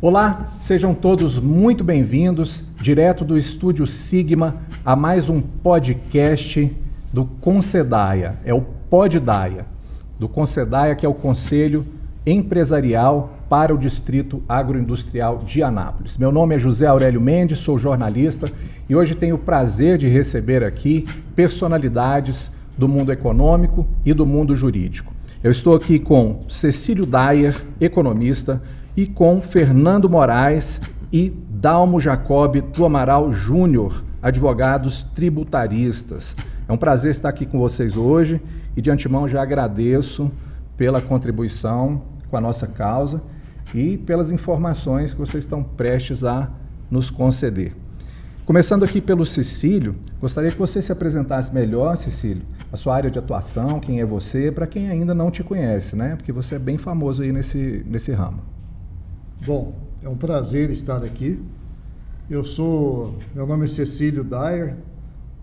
Olá, sejam todos muito bem-vindos, direto do Estúdio Sigma, a mais um podcast do Concedaia, é o Poddaia, do Concedaia, que é o Conselho Empresarial para o Distrito Agroindustrial de Anápolis. Meu nome é José Aurélio Mendes, sou jornalista e hoje tenho o prazer de receber aqui personalidades do mundo econômico e do mundo jurídico. Eu estou aqui com Cecílio Dyer, economista, e com Fernando Moraes e Dalmo Jacob do Amaral Júnior, advogados tributaristas. É um prazer estar aqui com vocês hoje e de antemão já agradeço pela contribuição com a nossa causa e pelas informações que vocês estão prestes a nos conceder. Começando aqui pelo Cecílio, gostaria que você se apresentasse melhor, Cecílio, a sua área de atuação, quem é você, para quem ainda não te conhece, né? Porque você é bem famoso aí nesse ramo. Bom, é um prazer estar aqui. Meu nome é Cecílio Dyer,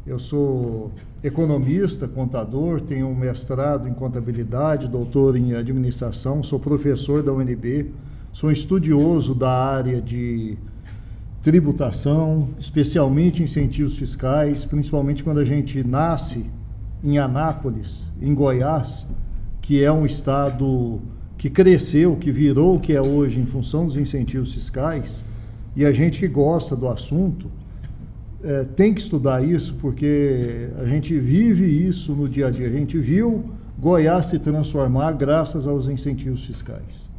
eu sou economista, contador, tenho um mestrado em contabilidade, doutor em administração, sou professor da UNB, sou estudioso da área de tributação, especialmente incentivos fiscais, principalmente quando a gente nasce em Anápolis, em Goiás, que é um estado que cresceu, que virou o que é hoje em função dos incentivos fiscais, e a gente que gosta do assunto tem que estudar isso, porque a gente vive isso no dia a dia. A gente viu Goiás se transformar graças aos incentivos fiscais.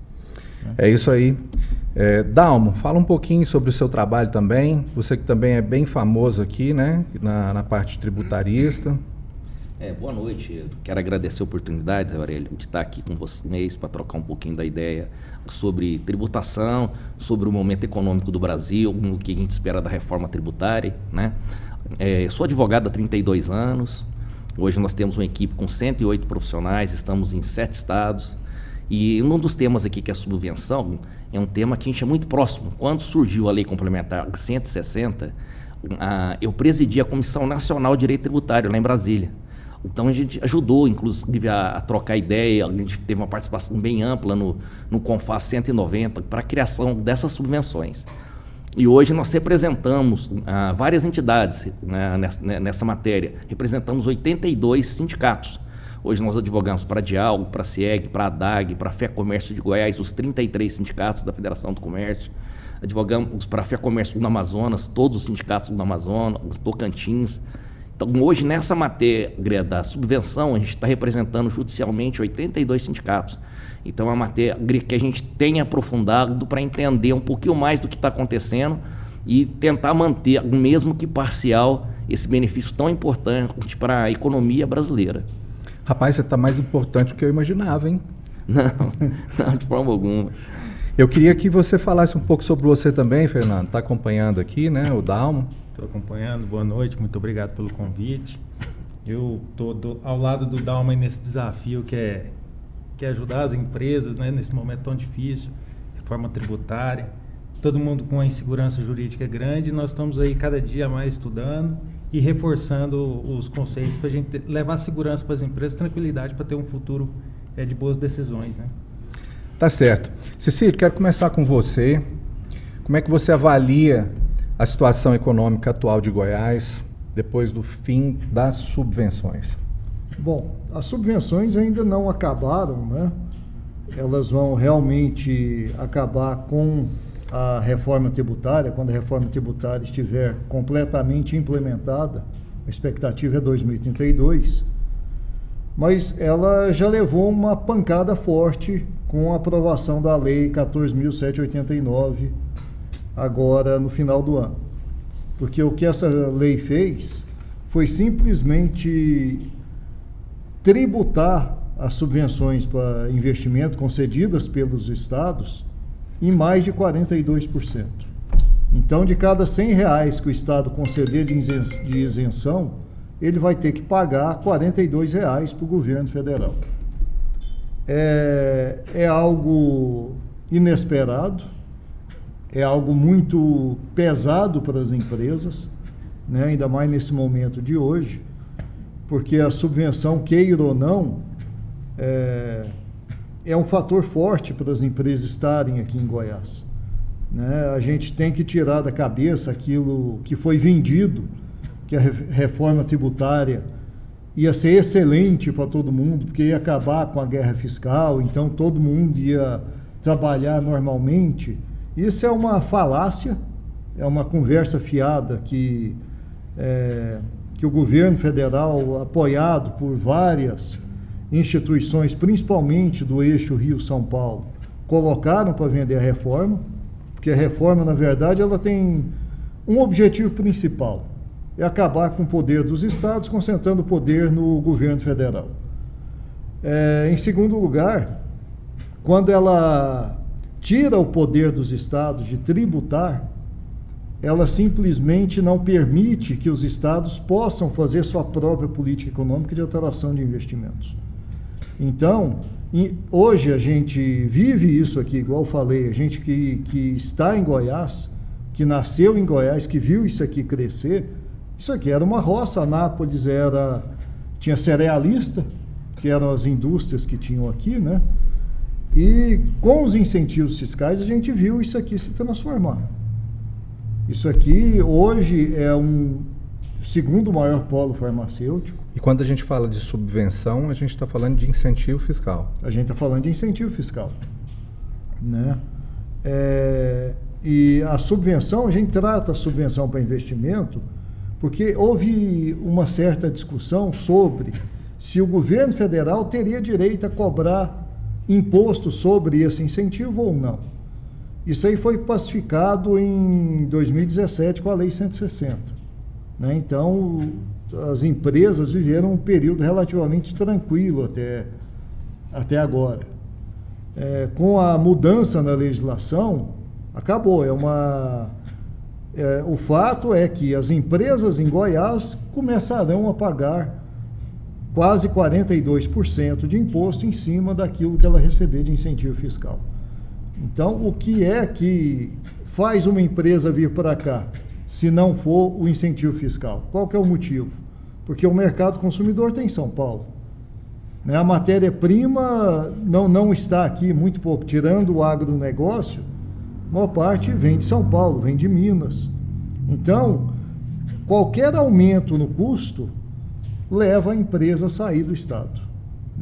É isso aí. Dalmo, fala um pouquinho sobre o seu trabalho também, você que também é bem famoso aqui, né, na parte tributarista. Boa noite, eu quero agradecer a oportunidade, Zé Aurélio, de estar aqui com vocês para trocar um pouquinho da ideia sobre tributação, sobre o momento econômico do Brasil, o que a gente espera da reforma tributária, né? Sou advogado há 32 anos, hoje nós temos uma equipe com 108 profissionais, estamos em 7 estados, e um dos temas aqui, que é a subvenção, é um tema que a gente é muito próximo. Quando surgiu a Lei Complementar 160, eu presidi a Comissão Nacional de Direito Tributário lá em Brasília. Então a gente ajudou, inclusive, a trocar ideia, a gente teve uma participação bem ampla no CONFAS 190 para a criação dessas subvenções. E hoje nós representamos várias entidades nessa matéria, representamos 82 sindicatos. Hoje nós advogamos para a Dialgo, para a CIEG, para a ADAG, para a FEComércio de Goiás, os 33 sindicatos da Federação do Comércio. Advogamos para a FEComércio do Amazonas, todos os sindicatos do Amazonas, Tocantins. Então, hoje, nessa matéria da subvenção, a gente está representando judicialmente 82 sindicatos. Então, é uma matéria que a gente tem aprofundado para entender um pouquinho mais do que está acontecendo e tentar manter, mesmo que parcial, esse benefício tão importante para a economia brasileira. Rapaz, você está mais importante do que eu imaginava, hein? Não, de forma alguma. Eu queria que você falasse um pouco sobre você também, Fernando. Está acompanhando aqui, né, o Dalmo? Estou acompanhando, boa noite, muito obrigado pelo convite. Eu estou ao lado do Dalmo nesse desafio que é ajudar as empresas, né, nesse momento tão difícil, reforma tributária, todo mundo com a insegurança jurídica grande, nós estamos aí cada dia mais estudando e reforçando os conceitos para a gente levar segurança para as empresas, tranquilidade para ter um futuro de boas decisões, né? Tá certo. Cecílio, quero começar com você. Como é que você avalia a situação econômica atual de Goiás depois do fim das subvenções? Bom, as subvenções ainda não acabaram, né? Elas vão realmente acabar com a reforma tributária, quando a reforma tributária estiver completamente implementada. A expectativa é 2032, mas ela já levou uma pancada forte com a aprovação da Lei 14.789 agora no final do ano. Porque o que essa lei fez foi simplesmente tributar as subvenções para investimento concedidas pelos estados em mais de 42%. Então, de cada R$100 que o estado conceder de isenção, ele vai ter que pagar R$42 para o governo federal. É algo inesperado, é algo muito pesado para as empresas, né? Ainda mais nesse momento de hoje, porque a subvenção, queira ou não, é um fator forte para as empresas estarem aqui em Goiás. né? A gente tem que tirar da cabeça aquilo que foi vendido, que a reforma tributária ia ser excelente para todo mundo, porque ia acabar com a guerra fiscal, então todo mundo ia trabalhar normalmente. Isso é uma falácia, é uma conversa fiada que o governo federal, apoiado por várias instituições, principalmente do eixo Rio-São Paulo, colocaram para vender a reforma, porque a reforma, na verdade, ela tem um objetivo principal, é acabar com o poder dos estados, concentrando o poder no governo federal. Em segundo lugar, quando ela tira o poder dos estados de tributar, ela simplesmente não permite que os estados possam fazer sua própria política econômica de atração de investimentos. Então, hoje a gente vive isso aqui, igual eu falei, a gente que está em Goiás, que nasceu em Goiás, que viu isso aqui crescer, isso aqui era uma roça, Anápolis tinha cerealista, que eram as indústrias que tinham aqui, né? E com os incentivos fiscais a gente viu isso aqui se transformar. Isso aqui hoje é um segundo maior polo farmacêutico. E quando a gente fala de subvenção, a gente está falando de incentivo fiscal. A gente está falando de incentivo fiscal, né? E a subvenção, a gente trata a subvenção para investimento porque houve uma certa discussão sobre se o governo federal teria direito a cobrar imposto sobre esse incentivo ou não. Isso aí foi pacificado em 2017 com a Lei 160. Né? Então, as empresas viveram um período relativamente tranquilo até agora. Com a mudança na legislação, acabou. O fato é que as empresas em Goiás começarão a pagar quase 42% de imposto em cima daquilo que ela receber de incentivo fiscal. Então, o que é que faz uma empresa vir para cá, se não for o incentivo fiscal? Qual que é o motivo? Porque o mercado consumidor tem em São Paulo. A matéria-prima não está aqui, muito pouco. Tirando o agronegócio, a maior parte vem de São Paulo, vem de Minas. Então, qualquer aumento no custo leva a empresa a sair do estado.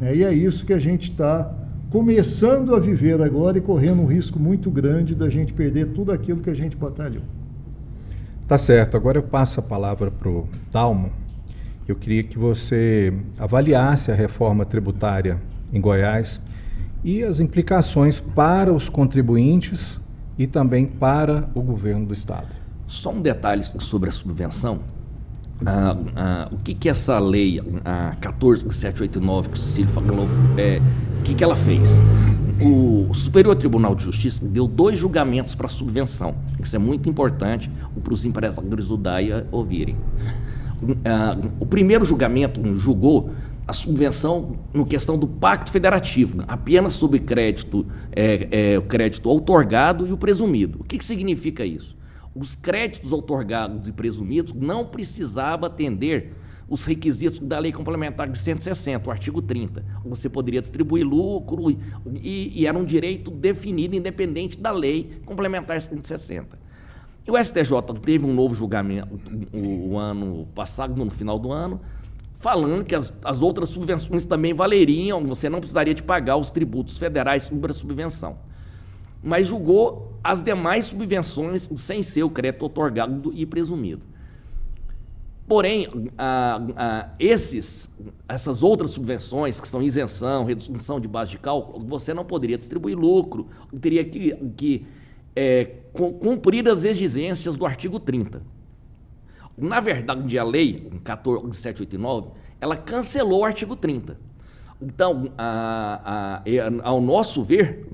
E é isso que a gente está começando a viver agora e correndo um risco muito grande da gente perder tudo aquilo que a gente batalhou. Tá certo. Agora eu passo a palavra para o Dalmo. Eu queria que você avaliasse a reforma tributária em Goiás e as implicações para os contribuintes e também para o governo do estado. Só um detalhe sobre a subvenção. O que essa lei, a 14.789, que o Cecílio falou, o que ela fez? O Superior Tribunal de Justiça deu 2 julgamentos para a subvenção. Isso é muito importante para os empresários do DAIA ouvirem. O primeiro julgamento julgou a subvenção no questão do pacto federativo, apenas sobre crédito, o crédito outorgado e o presumido. O que significa isso? Os créditos outorgados e presumidos não precisavam atender os requisitos da Lei Complementar de 160, o artigo 30. Você poderia distribuir lucro e era um direito definido independente da Lei Complementar 160. E o STJ teve um novo julgamento o ano passado, no final do ano, falando que as outras subvenções também valeriam, você não precisaria de pagar os tributos federais sobre a subvenção. Mas julgou as demais subvenções sem ser o crédito outorgado e presumido. Porém, essas outras subvenções, que são isenção, redução de base de cálculo, você não poderia distribuir lucro, teria que cumprir as exigências do artigo 30. Na verdade, a lei 14.789, ela cancelou o artigo 30. Então, ao nosso ver,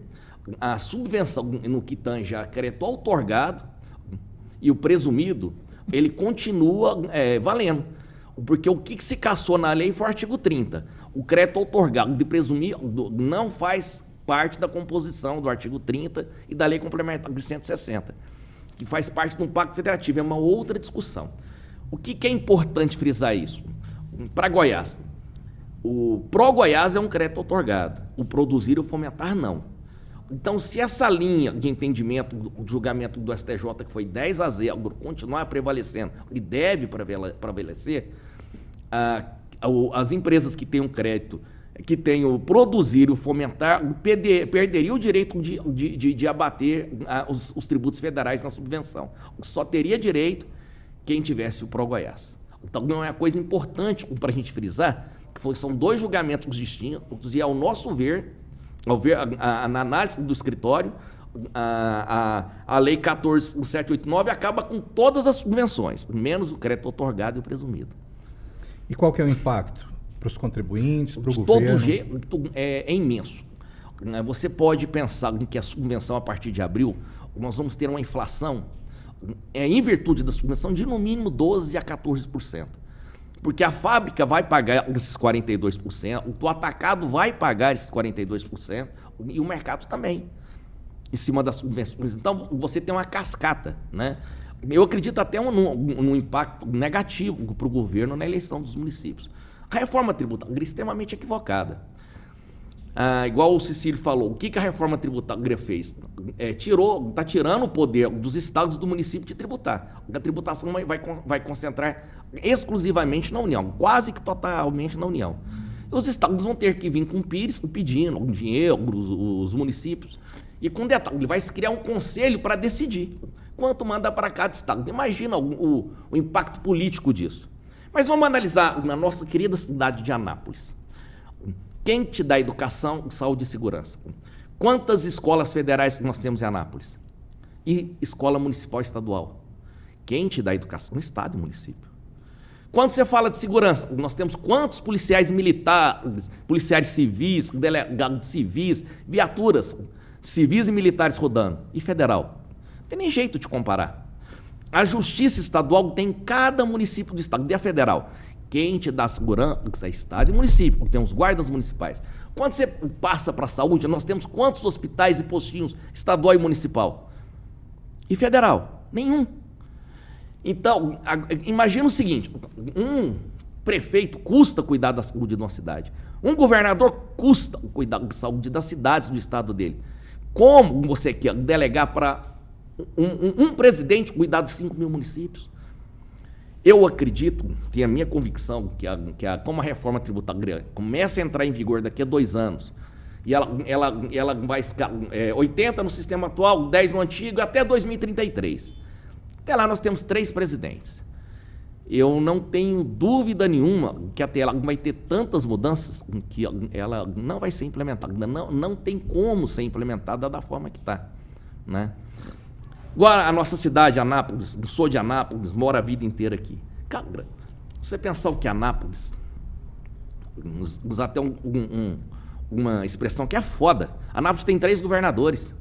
a subvenção no que tange a crédito outorgado e o presumido, ele continua valendo. Porque o que se cassou na lei foi o artigo 30. O crédito outorgado de presumido não faz parte da composição do artigo 30 e da Lei Complementar de 160, que faz parte de um pacto federativo. É uma outra discussão. O que é importante frisar isso? Para Goiás, o Pró-Goiás é um crédito outorgado. O Produzir e o Fomentar, não. Então, se essa linha de entendimento, de julgamento do STJ, que foi 10-0, continuar prevalecendo, e deve prevalecer, as empresas que têm um crédito, que têm o produzir e o fomentar, perderiam o direito de abater os tributos federais na subvenção. Só teria direito quem tivesse o Pró-Goiás. Então, não é uma coisa importante para a gente frisar, que são dois julgamentos distintos, e ao nosso ver, na análise do escritório, a Lei 14.789 acaba com todas as subvenções, menos o crédito otorgado e o presumido. E qual que é o impacto para os contribuintes, para o De governo? todo jeito, é imenso. Você pode pensar que a subvenção, a partir de abril, nós vamos ter uma inflação, em virtude da subvenção, de no mínimo 12% a 14%. Porque a fábrica vai pagar esses 42%, o atacado vai pagar esses 42%, e o mercado também, em cima das subvenções. Então, você tem uma cascata, né? Eu acredito até num impacto negativo para o governo na eleição dos municípios. A reforma tributária é extremamente equivocada. Igual o Cecílio falou, o que a reforma tributária fez? Está tirando o poder dos estados do município de tributar. A tributação vai concentrar exclusivamente na União, quase que totalmente na União. E os estados vão ter que vir com o PIS pedindo dinheiro, os municípios. E com detalhe, ele vai criar um conselho para decidir quanto manda para cada estado. Imagina o impacto político disso. Mas vamos analisar na nossa querida cidade de Anápolis. Quem te dá educação, saúde e segurança? Quantas escolas federais nós temos em Anápolis? E escola municipal e estadual? Quem te dá educação? O estado e o município. Quando você fala de segurança, nós temos quantos policiais militares, policiais civis, delegados civis, viaturas civis e militares rodando? E federal? Não tem nem jeito de comparar. A justiça estadual tem em cada município do estado, e a federal. Quem te dá segurança é estado e município, tem os guardas municipais. Quando você passa para a saúde, nós temos quantos hospitais e postinhos estadual e municipal? E federal? Nenhum. Então, imagina o seguinte, um prefeito custa cuidar da saúde de uma cidade. Um governador custa cuidar da saúde das cidades do estado dele. Como você quer delegar para um presidente cuidar de 5 mil municípios? Eu acredito, tenho a minha convicção, como a reforma tributária começa a entrar em vigor daqui a 2 anos, e ela vai ficar 80 no sistema atual, 10 no antigo, até 2033. Até lá nós temos 3 presidentes. Eu não tenho dúvida nenhuma que até ela vai ter tantas mudanças que ela não vai ser implementada. Não tem como ser implementada da forma que está, né? Agora, a nossa cidade, Anápolis, sou de Anápolis, moro a vida inteira aqui. Cara, você pensar o que é Anápolis, usar até uma expressão que é foda. Anápolis tem 3 governadores.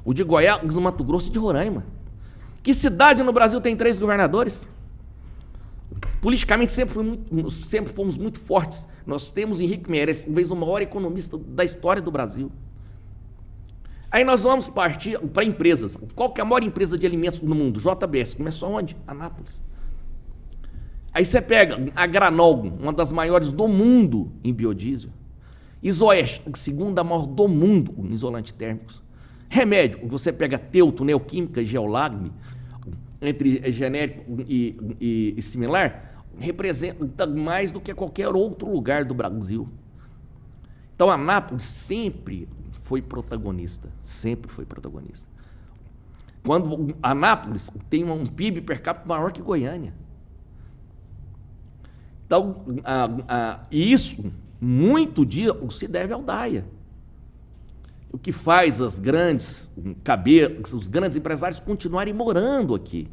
O de Goiás, do Mato Grosso e de Roraima. Que cidade no Brasil tem 3 governadores? Politicamente sempre fomos muito fortes. Nós temos Henrique Meirelles, talvez o maior economista da história do Brasil. Aí nós vamos partir para empresas. Qual que é a maior empresa de alimentos no mundo? JBS. Começou onde? Anápolis. Aí você pega a Granol, uma das maiores do mundo em biodiesel. Isoeste, segunda maior do mundo em isolantes térmicos. Remédio, você pega Teuto, Neoquímica, Geolagme, entre genérico e similar, representa mais do que qualquer outro lugar do Brasil. Então, Anápolis sempre foi protagonista, sempre foi protagonista. Quando Anápolis tem um PIB per capita maior que Goiânia. Então, e isso, muito disso se deve ao DAIA. O que faz os grandes empresários continuarem morando aqui,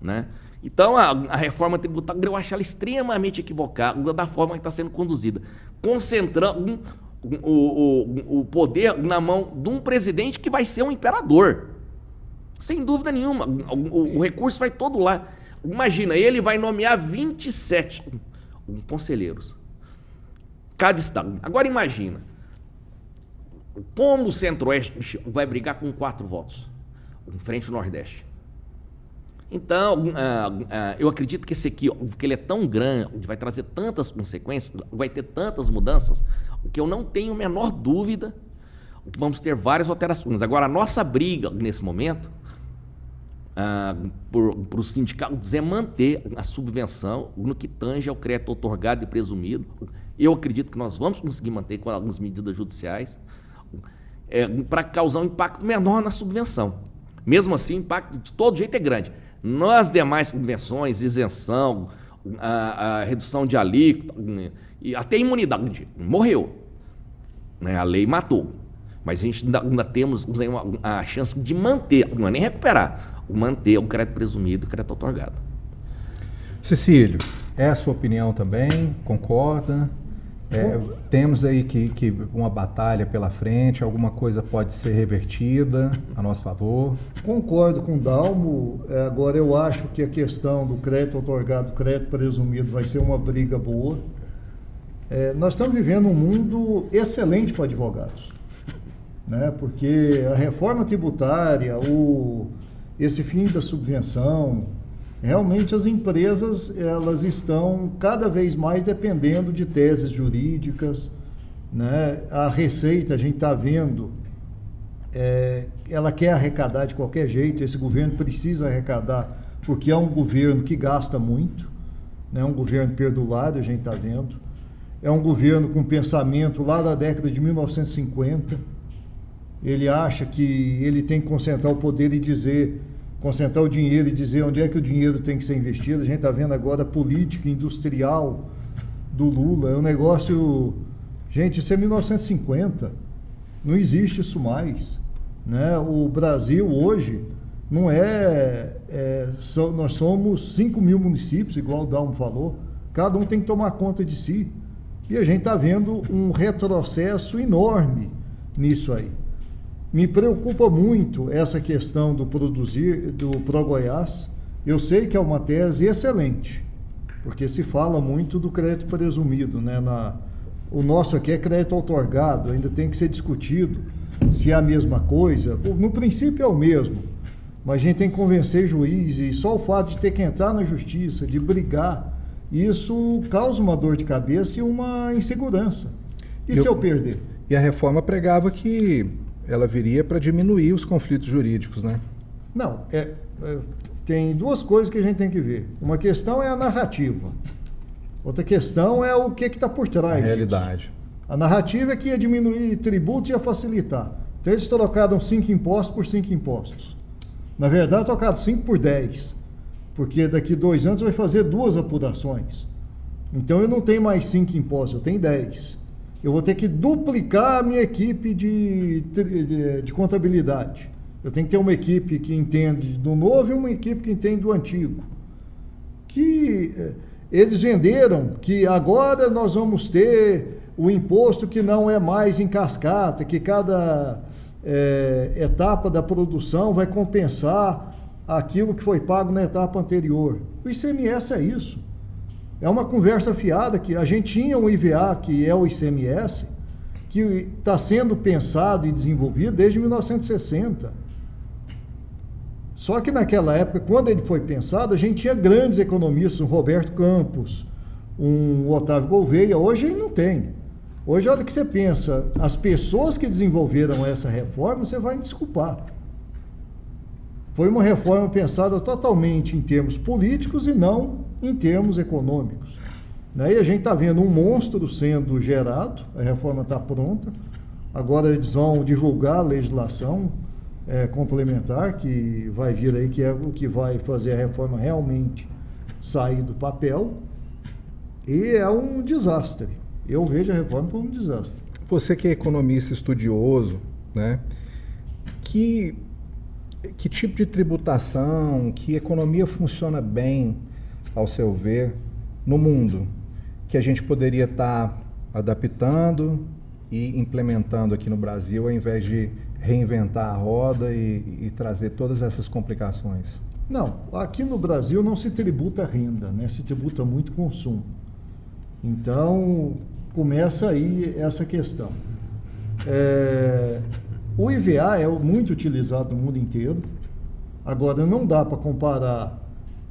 né? Então, a reforma tributária, eu acho ela extremamente equivocada da forma que está sendo conduzida, concentrando o poder na mão de um presidente que vai ser um imperador. Sem dúvida nenhuma. O recurso vai todo lá. Imagina, ele vai nomear 27 conselheiros. Cada estado. Agora imagina, como o Centro-Oeste vai brigar com 4 votos em frente ao Nordeste. Então, eu acredito que esse aqui, que ele é tão grande, vai trazer tantas consequências, vai ter tantas mudanças, que eu não tenho a menor dúvida vamos ter várias alterações. Agora, a nossa briga nesse momento para os sindicatos é manter a subvenção no que tange ao crédito outorgado e presumido. Eu acredito que nós vamos conseguir manter com algumas medidas judiciais para causar um impacto menor na subvenção. Mesmo assim, o impacto de todo jeito é grande. Nas demais subvenções, isenção, a redução de alíquota, e até imunidade, morreu. Né? A lei matou. Mas a gente ainda temos a chance de manter, não é nem recuperar, manter o crédito presumido e o crédito outorgado. Cecílio, é a sua opinião também? Concorda? Temos aí que uma batalha pela frente, alguma coisa pode ser revertida a nosso favor? Concordo com o Dalmo. Agora, eu acho que a questão do crédito outorgado, crédito presumido, vai ser uma briga boa. Nós estamos vivendo um mundo excelente para advogados, né? Porque a reforma tributária, esse fim da subvenção, realmente as empresas elas estão cada vez mais dependendo de teses jurídicas, né? A Receita, a gente está vendo, ela quer arrecadar de qualquer jeito. Esse governo precisa arrecadar porque é um governo que gasta muito, né? Um governo perdulário, a gente está vendo. É um governo com pensamento lá da década de 1950. Ele acha que ele tem que concentrar o poder e concentrar o dinheiro e dizer onde é que o dinheiro tem que ser investido. A gente está vendo agora a política industrial do Lula. É um negócio... Gente, isso é 1950. Não existe isso mais, né? O Brasil hoje não nós somos 5 mil municípios, igual o Dalmo falou. Cada um tem que tomar conta de si. E a gente está vendo um retrocesso enorme nisso aí. Me preocupa muito essa questão do Progoiás. Eu sei que é uma tese excelente, porque se fala muito do crédito presumido, né? O nosso aqui é crédito outorgado, ainda tem que ser discutido se é a mesma coisa. No princípio é o mesmo, mas a gente tem que convencer juiz, e só o fato de ter que entrar na justiça, de brigar, isso causa uma dor de cabeça e uma insegurança. E se eu perder? E a reforma pregava que ela viria para diminuir os conflitos jurídicos, né? Não, tem duas coisas que a gente tem que ver. Uma questão é a narrativa. Outra questão é o que está por trás disso. Realidade. A narrativa é que ia diminuir tributos e ia facilitar. Então eles trocaram 5 impostos por 5 impostos. Na verdade, trocaram 5 por 10. Porque daqui 2 anos vai fazer 2 apurações. Então eu não tenho mais 5 impostos, eu tenho 10. Eu vou ter que duplicar a minha equipe de contabilidade. Eu tenho que ter uma equipe que entende do novo e uma equipe que entende do antigo. Que eles venderam que agora nós vamos ter o imposto que não é mais em cascata, que cada etapa da produção vai compensar aquilo que foi pago na etapa anterior. O ICMS é isso. É uma conversa fiada que a gente tinha um IVA, que é o ICMS, que está sendo pensado e desenvolvido desde 1960. Só que naquela época, quando ele foi pensado, a gente tinha grandes economistas, um Roberto Campos, um Otávio Gouveia. Hoje não tem. Hoje, a hora que você pensa, as pessoas que desenvolveram essa reforma, você vai me desculpar. Foi uma reforma pensada totalmente em termos políticos e não em termos econômicos. E a gente está vendo um monstro sendo gerado, a reforma está pronta, agora eles vão divulgar a legislação complementar que vai vir aí, que é o que vai fazer a reforma realmente sair do papel, e é um desastre. Eu vejo a reforma como um desastre. Você que é economista estudioso, né? Que tipo de tributação, que economia funciona bem, ao seu ver, no mundo, que a gente poderia estar adaptando e implementando aqui no Brasil, ao invés de reinventar a roda e trazer todas essas complicações? Não, aqui no Brasil não se tributa renda, né? Se tributa muito consumo. Então, começa aí essa questão. O IVA é muito utilizado no mundo inteiro. Agora, não dá para comparar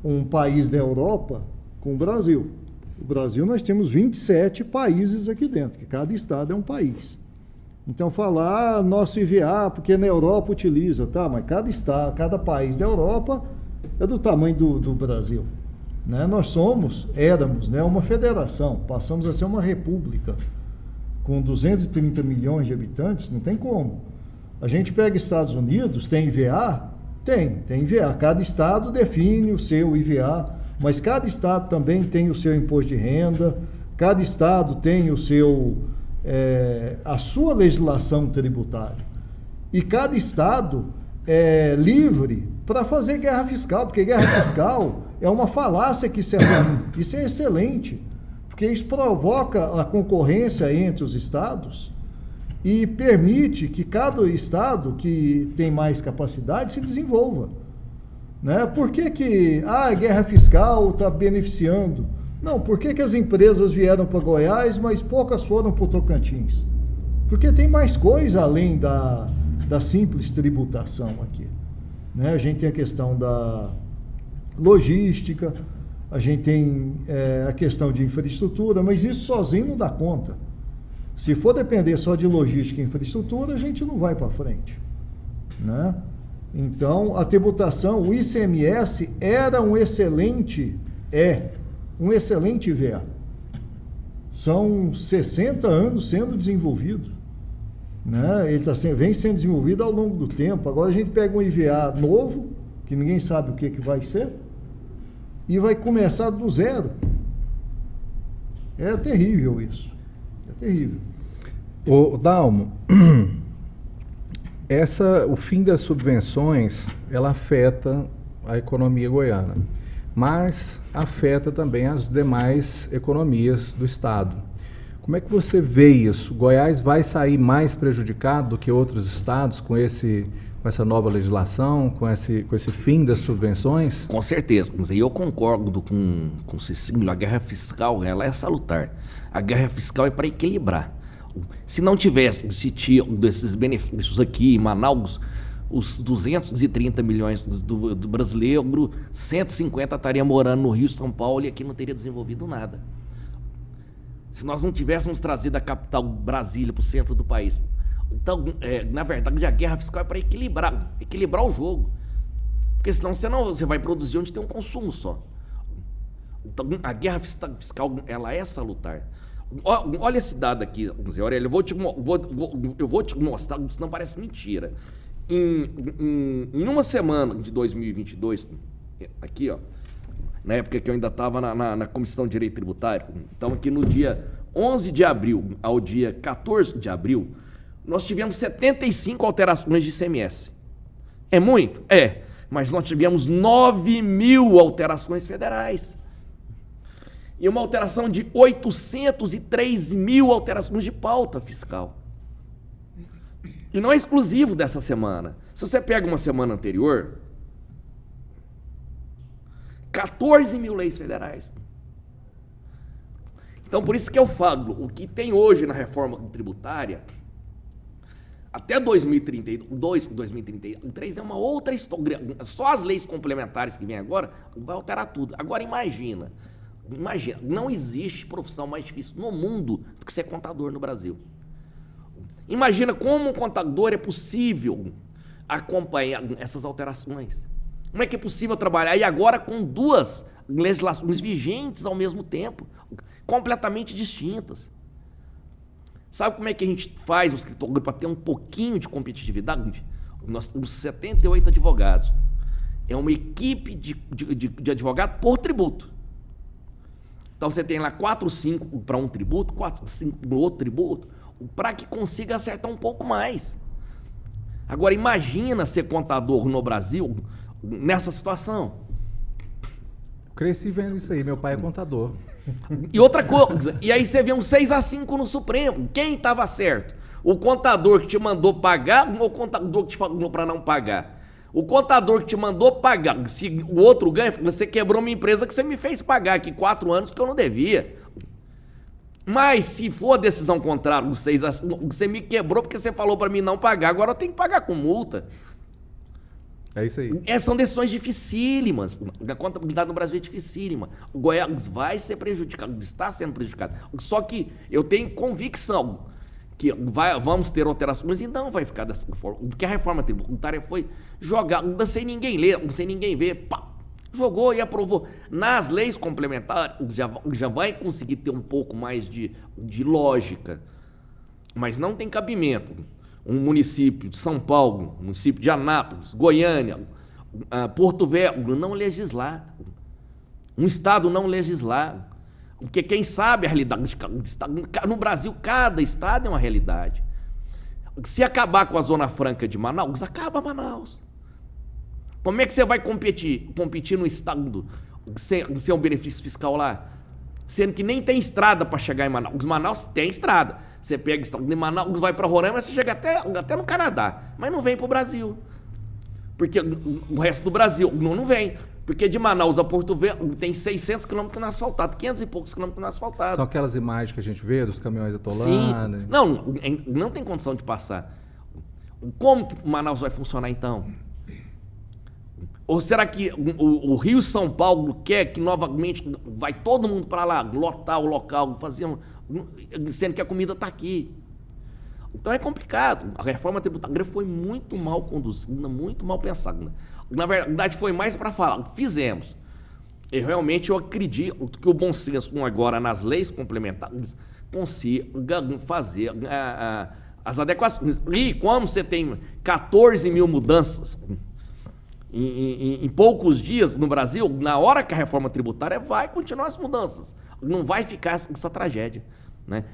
um país da Europa com o Brasil. O Brasil, nós temos 27 países aqui dentro, que cada estado é um país. Então falar nosso IVA, porque na Europa utiliza, tá? Mas cada estado, cada país da Europa é do tamanho do Brasil. Né? Nós éramos, né, uma federação, passamos a ser uma república com 230 milhões de habitantes, não tem como. A gente pega Estados Unidos, tem IVA? Tem IVA. Cada estado define o seu IVA, mas cada estado também tem o seu imposto de renda, cada estado tem o seu... a sua legislação tributária. E cada estado é livre para fazer guerra fiscal, porque guerra fiscal é uma falácia que isso é ruim. Isso é excelente, porque isso provoca a concorrência entre os estados e permite que cada estado que tem mais capacidade se desenvolva. Né? Por que a guerra fiscal está beneficiando? Não, por que as empresas vieram para Goiás, mas poucas foram para o Tocantins? Porque tem mais coisa além da simples tributação aqui. Né? A gente tem a questão da logística, a gente tem a questão de infraestrutura, mas isso sozinho não dá conta. Se for depender só de logística e infraestrutura, a gente não vai para frente. Né? Então, a tributação, o ICMS era um excelente IVA. São 60 anos sendo desenvolvido. Né? Ele vem sendo desenvolvido ao longo do tempo. Agora a gente pega um IVA novo, que ninguém sabe o que vai ser, e vai começar do zero. É terrível isso. É terrível. Ô, Dalmo, o fim das subvenções, ela afeta a economia goiana, mas afeta também as demais economias do estado. Como é que você vê isso? Goiás vai sair mais prejudicado do que outros estados com essa nova legislação, com esse fim das subvenções? Com certeza. E eu concordo com o Cecílio. A guerra fiscal, ela é salutar. A guerra fiscal é para equilibrar. Se não tivesse desses benefícios aqui em Manaus, os 230 milhões do brasileiro, 150 estaria morando no Rio, São Paulo, e aqui não teria desenvolvido nada. Se nós não tivéssemos trazido a capital Brasília para o centro do país. Então, na verdade, a guerra fiscal é para equilibrar o jogo. Porque senão você vai produzir onde tem um consumo só. Então, a guerra fiscal, ela é salutar. Olha esse dado aqui, Zé Aurélio, eu vou te mostrar, senão parece mentira. Em uma semana de 2022, aqui, ó, na época que eu ainda estava na Comissão de Direito Tributário, então aqui no dia 11 de abril ao dia 14 de abril, nós tivemos 75 alterações de ICMS. É muito? É. Mas nós tivemos 9.000 alterações federais. E uma alteração de 803.000 alterações de pauta fiscal. E não é exclusivo dessa semana. Se você pega uma semana anterior, 14.000 leis federais. Então, por isso que eu falo, o que tem hoje na reforma tributária, até 2032, 2033 é uma outra história. Só as leis complementares que vêm agora vai alterar tudo. Agora imagina, não existe profissão mais difícil no mundo do que ser contador no Brasil. Imagina como um contador é possível acompanhar essas alterações. Como é que é possível trabalhar? E agora com duas legislações vigentes ao mesmo tempo, completamente distintas. Sabe como é que a gente faz o escritório para ter um pouquinho de competitividade? Nós temos 78 advogados. É uma equipe de advogado por tributo. Então você tem lá 4, 5 para um tributo, 4, 5 para o outro tributo, para que consiga acertar um pouco mais. Agora imagina ser contador no Brasil nessa situação. Cresci vendo isso aí, meu pai é contador. E outra coisa, e aí você vê um 6-5 no Supremo. Quem estava certo? O contador que te mandou pagar ou o contador que te falou para não pagar? O contador que te mandou pagar, se o outro ganha, você quebrou minha empresa que você me fez pagar aqui 4 anos que eu não devia. Mas se for a decisão contrária, o 6-5, você me quebrou porque você falou para mim não pagar, agora eu tenho que pagar com multa. É isso aí. São decisões dificílimas. A contabilidade no Brasil é dificílima. O Goiás vai ser prejudicado, está sendo prejudicado. Só que eu tenho convicção que vamos ter alterações, e não vai ficar dessa forma. Porque a reforma tributária foi jogada sem ninguém ler, sem ninguém ver, pá, jogou e aprovou. Nas leis complementares já vai conseguir ter um pouco mais de lógica, mas não tem cabimento. Um município de São Paulo, município de Anápolis, Goiânia, Porto Velho, não legislar. Um estado não legislar. Porque quem sabe a realidade de cada estado, no Brasil, cada estado é uma realidade. Se acabar com a Zona Franca de Manaus, acaba Manaus. Como é que você vai competir no estado sem um benefício fiscal lá? Sendo que nem tem estrada para chegar em Manaus. Manaus tem estrada. Você pega o estado de Manaus, vai para Roraima, você chega até no Canadá. Mas não vem para o Brasil. Porque o resto do Brasil não vem. Porque de Manaus a Porto Velho tem 600 quilômetros não asfaltado, 500 e poucos quilômetros não asfaltados. São aquelas imagens que a gente vê dos caminhões atolando. Sim. Não tem condição de passar. Como que Manaus vai funcionar então? Ou será que o Rio São Paulo quer que novamente vai todo mundo para lá, lotar o local, sendo que a comida está aqui? Então é complicado. A reforma tributária foi muito mal conduzida, muito mal pensada. Na verdade, foi mais para falar. Fizemos. E realmente eu acredito que o bom senso agora nas leis complementares consiga fazer as adequações. E como você tem 14 mil mudanças em poucos dias no Brasil, na hora que a reforma tributária vai continuar as mudanças. Não vai ficar essa tragédia, né?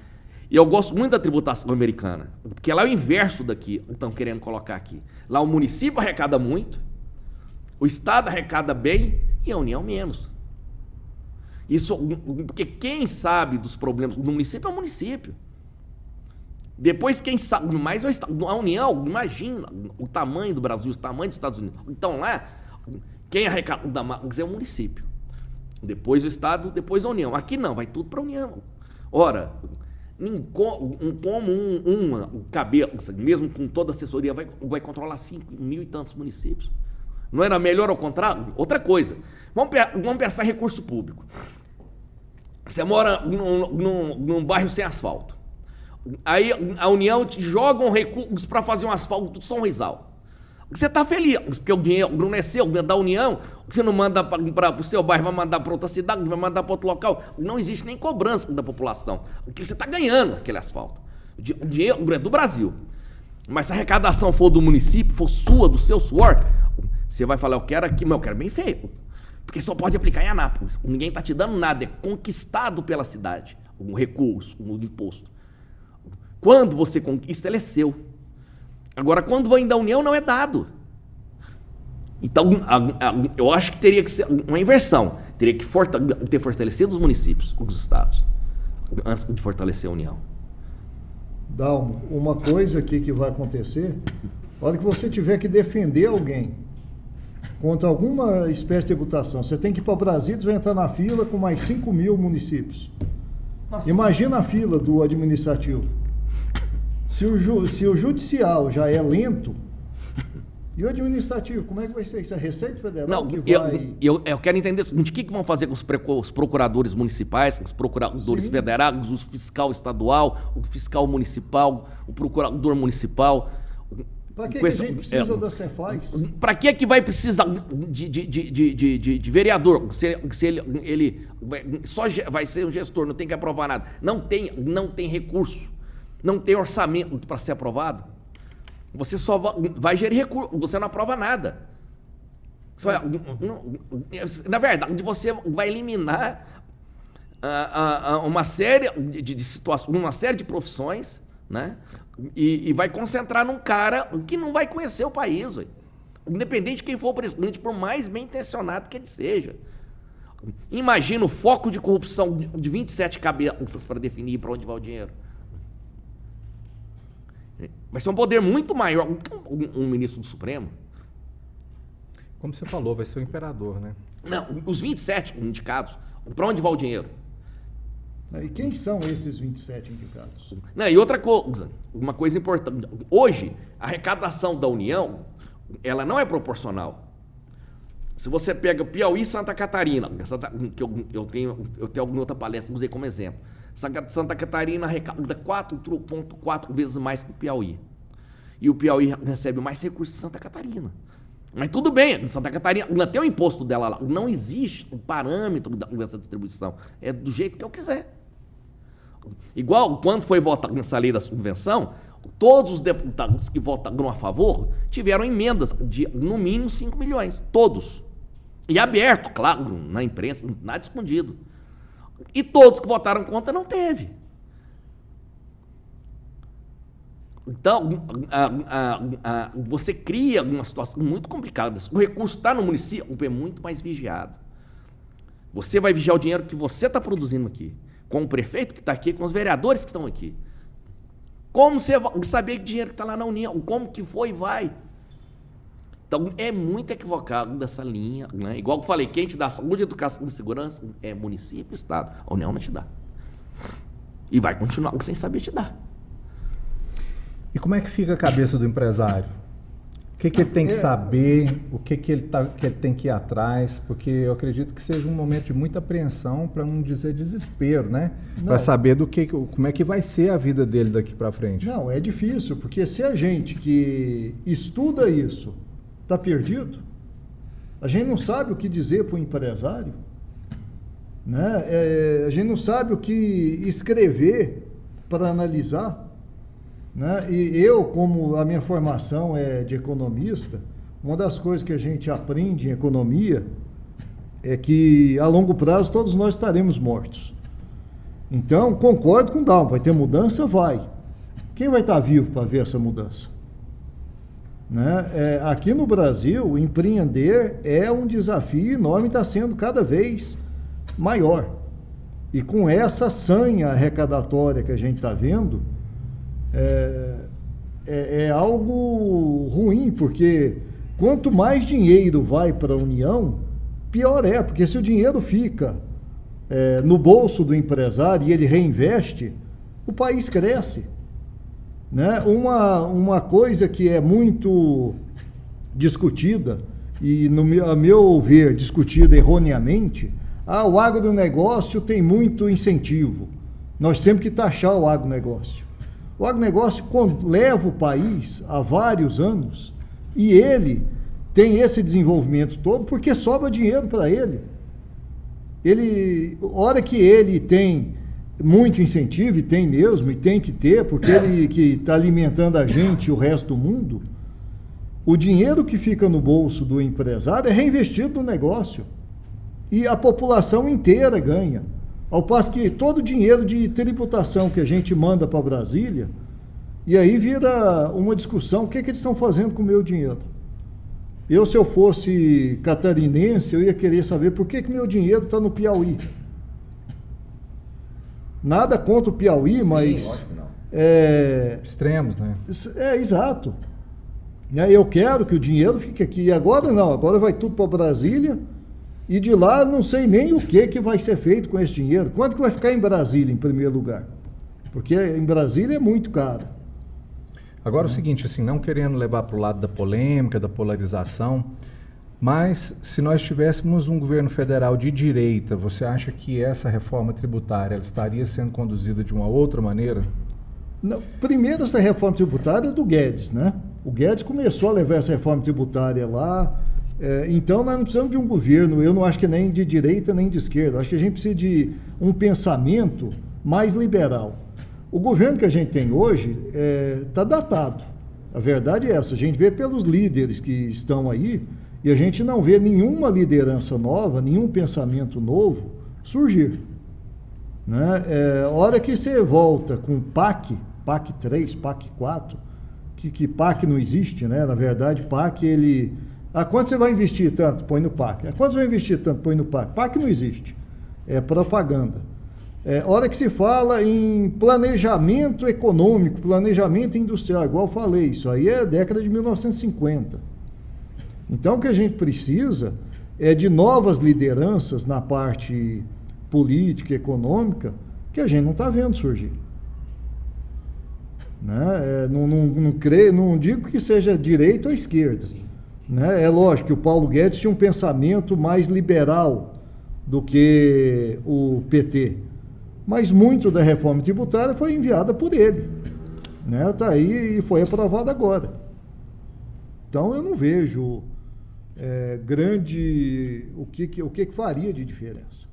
E eu gosto muito da tributação americana, porque lá é o inverso daqui, estão querendo colocar aqui. Lá o município arrecada muito, o Estado arrecada bem e a União menos. Isso, porque quem sabe dos problemas do município é o município. Depois quem sabe mais é o Estado. A União, imagina o tamanho do Brasil, o tamanho dos Estados Unidos. Então lá, quem arrecada mais é o município. Depois o Estado, depois a União. Aqui não, vai tudo para a União. Ora, como uma cabeça, mesmo com toda a assessoria, vai controlar 5 mil e tantos municípios. Não era melhor ao contrário? Outra coisa. Vamos pensar em recurso público. Você mora num bairro sem asfalto. Aí a União te joga recursos para fazer um asfalto do São Rizal. Você está feliz, porque o dinheiro não é seu, da União, você não manda para o seu bairro, vai mandar para outra cidade, vai mandar para outro local. Não existe nem cobrança da população, porque você está ganhando aquele asfalto. O dinheiro é do Brasil. Mas se a arrecadação for do município, for sua, do seu suor, você vai falar, eu quero aqui, mas eu quero bem feito. Porque só pode aplicar em Anápolis. Ninguém está te dando nada, é conquistado pela cidade, o recurso, o imposto. Quando você conquista, ele é seu. Agora, quando vem da União, não é dado. Então, eu acho que teria que ser uma inversão. Teria que ter fortalecido os municípios, os estados, antes de fortalecer a União. Dalmo, uma coisa aqui que vai acontecer, na hora que você tiver que defender alguém contra alguma espécie de tributação, você tem que ir para Brasília, vai entrar na fila com mais 5 mil municípios. Nossa. Imagina a fila do administrativo. Se o judicial já é lento, e o administrativo, como é que vai ser isso? A Receita Federal não, que vai... Eu quero entender o seguinte, o que vão fazer com os procuradores municipais, os procuradores federais, o fiscal estadual, o fiscal municipal, o procurador municipal? Para que a gente precisa da Cefaz? Para que vai precisar de vereador? Se ele só vai ser um gestor, não tem que aprovar nada. Não tem recurso. Não tem orçamento para ser aprovado. Você só vai gerir recurso, você não aprova nada. Na verdade, você vai eliminar uma série de situações, uma série de profissões, né? E vai concentrar num cara que não vai conhecer o país, véio. Independente de quem for o presidente, por mais bem intencionado que ele seja. Imagina o foco de corrupção de 27 cabeças para definir para onde vai o dinheiro. Vai ser um poder muito maior do que um ministro do Supremo. Como você falou, vai ser o imperador, né? Não, os 27 indicados, para onde vai o dinheiro? E quem são esses 27 indicados? Não, e outra coisa, uma coisa importante. Hoje, a arrecadação da União, ela não é proporcional. Se você pega Piauí e Santa Catarina, que eu tenho alguma outra palestra que usei como exemplo. Santa Catarina arrecada 4,4 vezes mais que o Piauí. E o Piauí recebe mais recursos que Santa Catarina. Mas tudo bem, Santa Catarina tem o imposto dela lá. Não existe um parâmetro dessa distribuição. É do jeito que eu quiser. Igual quando foi votada nessa lei da subvenção, todos os deputados que votaram a favor tiveram emendas de, no mínimo, 5 milhões. Todos. E aberto, claro, na imprensa, nada escondido. E todos que votaram contra não teve. Então, você cria algumas situações muito complicadas. O recurso está no município, é muito mais vigiado. Você vai vigiar o dinheiro que você está produzindo aqui, com o prefeito que está aqui, com os vereadores que estão aqui. Como você vai saber que dinheiro que está lá na União? Como que foi e vai? Então, é muito equivocado dessa linha, né? Igual eu falei, quem te dá saúde, educação e segurança é município e Estado. A União não te dá. E vai continuar sem saber te dar. E como é que fica a cabeça do empresário? O que ele tem que saber? O que ele tem que ir atrás? Porque eu acredito que seja um momento de muita apreensão, para não dizer desespero, né? Para saber como é que vai ser a vida dele daqui para frente. Não, é difícil, porque se a gente que estuda isso está perdido, a gente não sabe o que dizer para o empresário, né? A gente não sabe o que escrever para analisar. Né? E eu, como a minha formação é de economista, uma das coisas que a gente aprende em economia é que a longo prazo todos nós estaremos mortos. Então, concordo com o Dalmo, vai ter mudança? Vai. Quem vai estar vivo para ver essa mudança? Né? Aqui no Brasil, empreender é um desafio enorme, está sendo cada vez maior. E com essa sanha arrecadatória que a gente está vendo, é algo ruim, porque quanto mais dinheiro vai para a União, pior é, porque se o dinheiro fica no bolso do empresário e ele reinveste, o país cresce. Né? Uma coisa que é muito discutida, e a meu ver discutida erroneamente, o agronegócio tem muito incentivo, nós temos que taxar o agronegócio. O agronegócio leva o país há vários anos e ele tem esse desenvolvimento todo porque sobra dinheiro para ele. A hora que ele tem muito incentivo, e tem mesmo, e tem que ter, porque ele que está alimentando a gente e o resto do mundo, o dinheiro que fica no bolso do empresário é reinvestido no negócio. E a população inteira ganha. Ao passo que todo o dinheiro de tributação que a gente manda para Brasília, e aí vira uma discussão, o que eles estão fazendo com o meu dinheiro? Se eu fosse catarinense, eu ia querer saber por que meu dinheiro está no Piauí. Nada contra o Piauí, sim, mas... Lógico que não. Extremos, né? Exato. Eu quero que o dinheiro fique aqui. E agora não, agora vai tudo para Brasília, e de lá não sei nem o que vai ser feito com esse dinheiro. Quanto que vai ficar em Brasília, em primeiro lugar? Porque em Brasília é muito caro. Agora o seguinte, assim, não querendo levar para o lado da polêmica, da polarização, mas se nós tivéssemos um governo federal de direita, você acha que essa reforma tributária ela estaria sendo conduzida de uma outra maneira? Não, primeiro, essa reforma tributária é do Guedes, né? O Guedes começou a levar essa reforma tributária lá. Então, nós não precisamos de um governo, eu não acho que nem de direita nem de esquerda, eu acho que a gente precisa de um pensamento mais liberal. O governo que a gente tem hoje está datado, a verdade é essa, a gente vê pelos líderes que estão aí, e a gente não vê nenhuma liderança nova, nenhum pensamento novo surgir. Né? A hora que você volta com PAC 3, PAC 4, que PAC não existe, né? Na verdade, PAC ele... quanto você vai investir tanto? Põe no PAC. Quanto você vai investir tanto? Põe no PAC. PAC não existe. É propaganda. Hora que se fala em planejamento econômico, planejamento industrial, igual eu falei, isso aí é década de 1950. Então, o que a gente precisa é de novas lideranças na parte política e econômica que a gente não está vendo surgir. Né? Não digo que seja direita ou esquerda. Né? É lógico que o Paulo Guedes tinha um pensamento mais liberal do que o PT. Mas muito da reforma tributária foi enviada por ele. Né? Está aí e foi aprovada agora. Então eu não vejo o que faria de diferença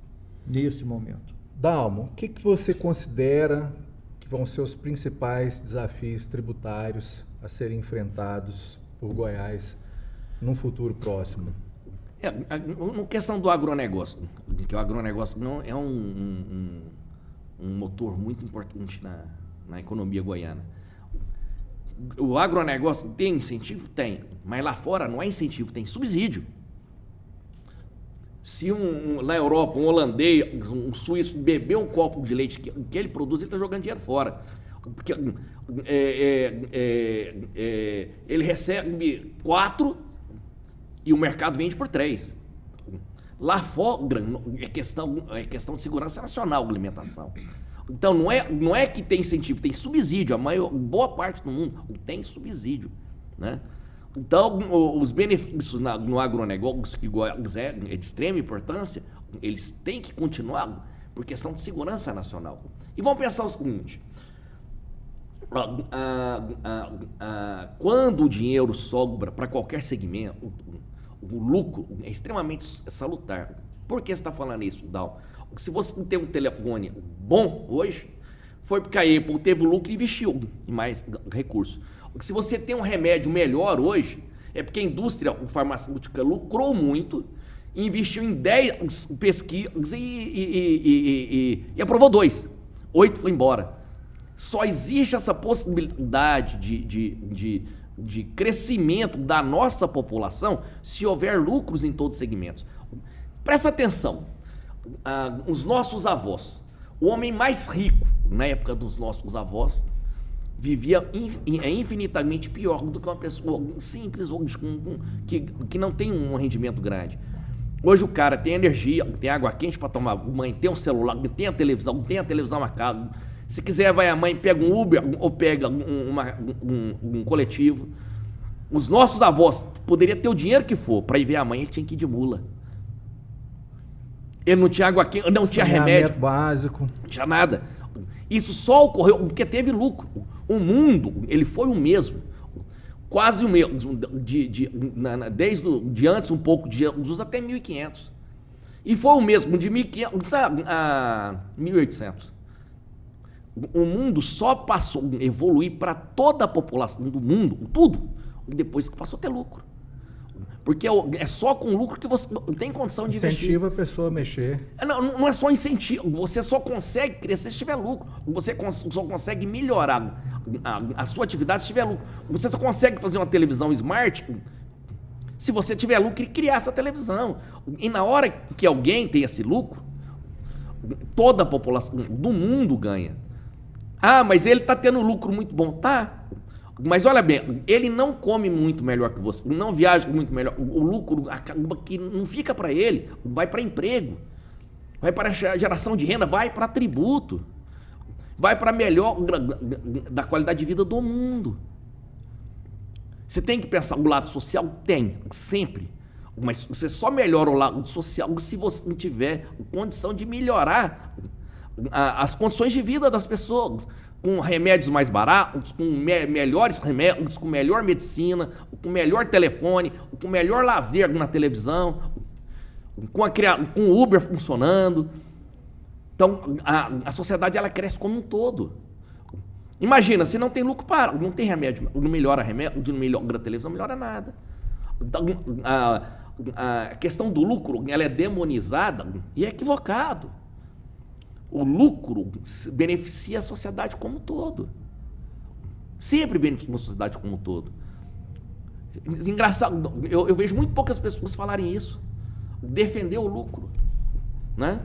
nesse momento. Dalmo, o que você considera que vão ser os principais desafios tributários a serem enfrentados por Goiás num futuro próximo? Na questão do agronegócio, que o agronegócio não é um motor muito importante na economia goiana. O agronegócio tem incentivo? Tem. Mas lá fora não é incentivo, tem subsídio. Se na Europa um holandês, um suíço beber um copo de leite que ele produz, ele está jogando dinheiro fora. Porque ele recebe 4 e o mercado vende por 3. Lá fora é questão de segurança nacional a alimentação. Então não é que tem incentivo, tem subsídio. Boa parte do mundo tem subsídio, né? Então os benefícios no agronegócio, que Goiás é de extrema importância, eles têm que continuar por questão de segurança nacional. E vamos pensar o seguinte: quando o dinheiro sobra para qualquer segmento, o lucro é extremamente salutar. Por que você está falando isso, Dal? Se você tem um telefone bom hoje, foi porque a Apple teve lucro e investiu em mais recursos. Se você tem um remédio melhor hoje, é porque a indústria farmacêutica lucrou muito, investiu em 10 pesquisas e aprovou 2. 8 foi embora. Só existe essa possibilidade de crescimento da nossa população se houver lucros em todos os segmentos. Presta atenção, os nossos avós, o homem mais rico na época dos nossos avós vivia infinitamente pior do que uma pessoa simples que não tem um rendimento grande. Hoje o cara tem energia, tem água quente para tomar banho, tem um celular, tem a televisão a casa. Se quiser, vai a mãe, pega um Uber ou pega um coletivo. Os nossos avós poderiam ter o dinheiro que for para ir ver a mãe, ele tinha que ir de mula. Ele não tinha água quente, não tinha remédio básico, não tinha nada. Isso só ocorreu porque teve lucro. O mundo, ele foi o mesmo, quase o mesmo, desde antes um pouco de Jesus até 1500. E foi o mesmo de 1500 a 1800. O mundo só passou a evoluir para toda a população do mundo, tudo, depois que passou a ter lucro. Porque é só com lucro que você tem condição de investir. Incentiva a pessoa a mexer. Não é só incentivo, você só consegue crescer se tiver lucro. Você só consegue melhorar a sua atividade se tiver lucro. Você só consegue fazer uma televisão smart se você tiver lucro e criar essa televisão. E na hora que alguém tem esse lucro, toda a população do mundo ganha. Ah, mas ele está tendo lucro muito bom. Tá. Mas olha bem, ele não come muito melhor que você, não viaja muito melhor. O lucro acaba que não fica para ele, vai para emprego, vai para geração de renda, vai para tributo, vai para melhor da qualidade de vida do mundo. Você tem que pensar o lado social? Tem, sempre. Mas você só melhora o lado social se você não tiver condição de melhorar as condições de vida das pessoas, com remédios mais baratos, com melhores remédios, com melhor medicina, com melhor telefone, com melhor lazer na televisão, com o Uber funcionando. Então, a sociedade ela cresce como um todo. Imagina, se não tem lucro, não tem remédio, não melhora remédio, não melhora a televisão, não melhora nada. Então, a questão do lucro ela é demonizada e é equivocado. O lucro beneficia a sociedade como um todo. Sempre beneficia a sociedade como um todo. Engraçado, eu vejo muito poucas pessoas falarem isso. Defender o lucro. Né?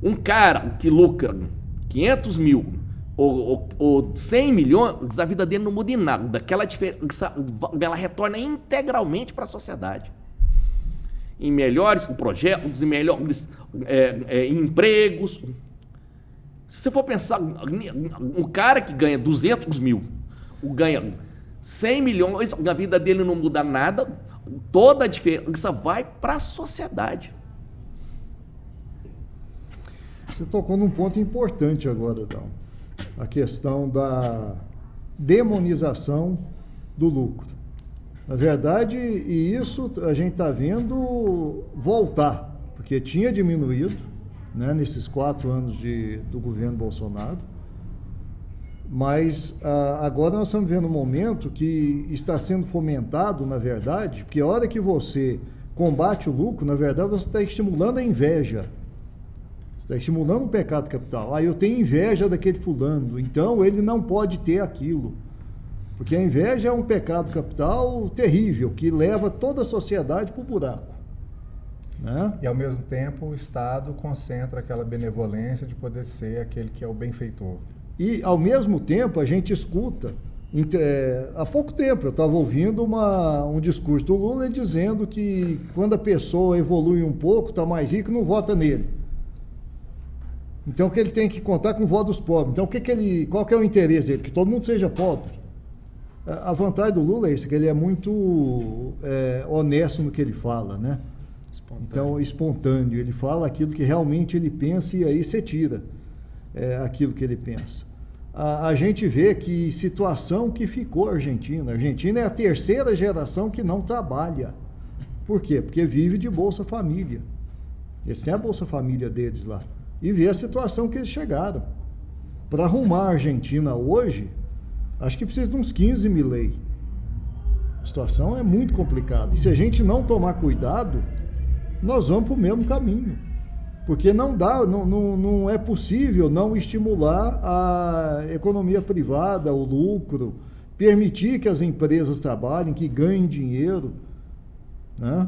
Um cara que lucra 500 mil ou 100 milhões, a vida dele não muda em nada. Aquela diferença, ela retorna integralmente para a sociedade. Em melhores projetos, em melhores empregos. Se você for pensar, um cara que ganha 200 mil, ganha 100 milhões, a vida dele não muda nada, toda a diferença vai para a sociedade. Você tocou num ponto importante agora, Dal. A questão da demonização do lucro. Na verdade, e isso a gente está vendo voltar, porque tinha diminuído, né, nesses 4 anos do governo Bolsonaro, mas agora nós estamos vendo um momento que está sendo fomentado, na verdade, porque a hora que você combate o lucro, na verdade você está estimulando a inveja, você está estimulando um pecado capital. Eu tenho inveja daquele fulano, então ele não pode ter aquilo. Porque a inveja é um pecado capital terrível, que leva toda a sociedade para o buraco. Né? E, ao mesmo tempo, o Estado concentra aquela benevolência de poder ser aquele que é o benfeitor. E, ao mesmo tempo, a gente escuta... há pouco tempo, eu estava ouvindo um discurso do Lula dizendo que quando a pessoa evolui um pouco, está mais rico, não vota nele. Então, que ele tem que contar com o voto dos pobres. Então, qual que é o interesse dele? Que todo mundo seja pobre. A vantagem do Lula é isso, que ele é muito honesto no que ele fala, né? Então, espontâneo. Ele fala aquilo que realmente ele pensa e aí você tira aquilo que ele pensa. A gente vê que situação que ficou a Argentina. A Argentina é a 3ª geração que não trabalha. Por quê? Porque vive de Bolsa Família. Eles têm a Bolsa Família deles lá. E vê a situação que eles chegaram. Para arrumar a Argentina hoje... Acho que precisa de uns 15 Milei. A situação é muito complicada. E se a gente não tomar cuidado, nós vamos para o mesmo caminho. Porque não é possível não estimular a economia privada, o lucro, permitir que as empresas trabalhem, que ganhem dinheiro. Né?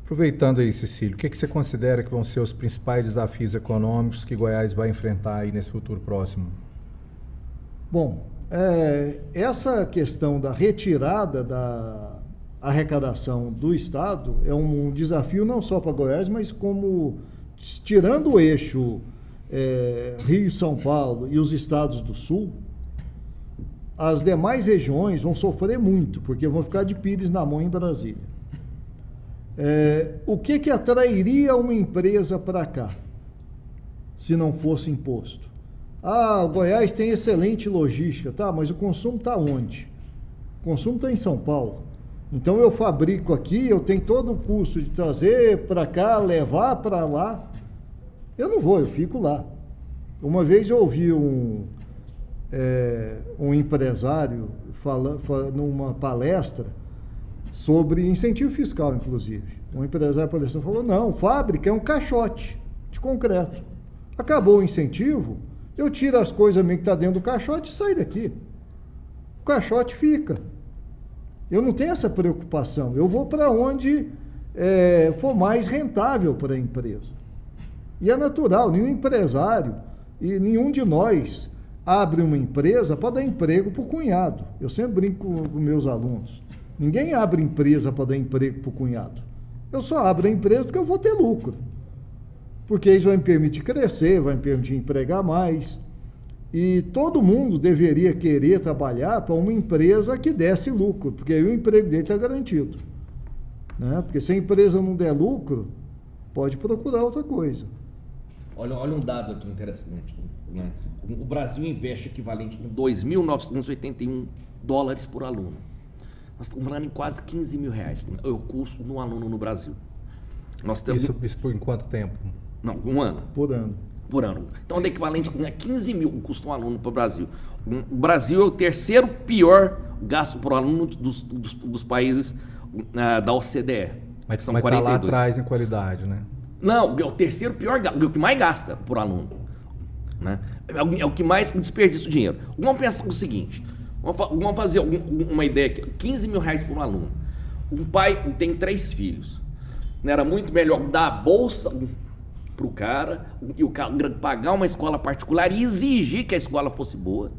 Aproveitando aí, Cecílio, o que você considera que vão ser os principais desafios econômicos que Goiás vai enfrentar aí nesse futuro próximo? Bom, essa questão da retirada da arrecadação do Estado é um desafio não só para Goiás, mas como tirando o eixo Rio e São Paulo e os estados do Sul, as demais regiões vão sofrer muito, porque vão ficar de pires na mão em Brasília. O que atrairia uma empresa para cá, se não fosse imposto? O Goiás tem excelente logística, tá? Mas o consumo está onde? O consumo está em São Paulo. Então eu fabrico aqui, eu tenho todo o custo de trazer para cá, levar para lá. Eu não vou, eu fico lá. Uma vez eu ouvi um empresário falando numa palestra sobre incentivo fiscal, inclusive. Um empresário palestrante falou, não, fábrica é um caixote de concreto. Acabou o incentivo, eu tiro as coisas minhas que estão dentro do caixote e saio daqui. O caixote fica. Eu não tenho essa preocupação. Eu vou para onde for mais rentável para a empresa. E é natural, nenhum empresário e nenhum de nós abre uma empresa para dar emprego para o cunhado. Eu sempre brinco com meus alunos. Ninguém abre empresa para dar emprego para o cunhado. Eu só abro a empresa porque eu vou ter lucro. Porque isso vai me permitir crescer, vai me permitir empregar mais. E todo mundo deveria querer trabalhar para uma empresa que desse lucro, porque aí o emprego dele está garantido. Né? Porque se a empresa não der lucro, pode procurar outra coisa. Olha um dado aqui interessante. Né? O Brasil investe equivalente a $2.981 por aluno. Nós estamos falando em quase R$15 mil. É o custo de um aluno no Brasil. Nós temos... Isso por quanto tempo? Não, um ano. Por ano. Por ano. Então, é equivalente a 15 mil custa um aluno para o Brasil. O Brasil é o 3º pior gasto por aluno dos países da OCDE. Mas são 42. Tá lá atrás em qualidade, né? Não, é o 3º pior, o que mais gasta por aluno. Né? É o que mais desperdiça o dinheiro. Vamos pensar o seguinte, vamos fazer uma ideia aqui, R$15 mil por aluno. Um pai tem 3 filhos. Não era muito melhor dar a bolsa para o cara e o cara pagar uma escola particular e exigir que a escola fosse boa,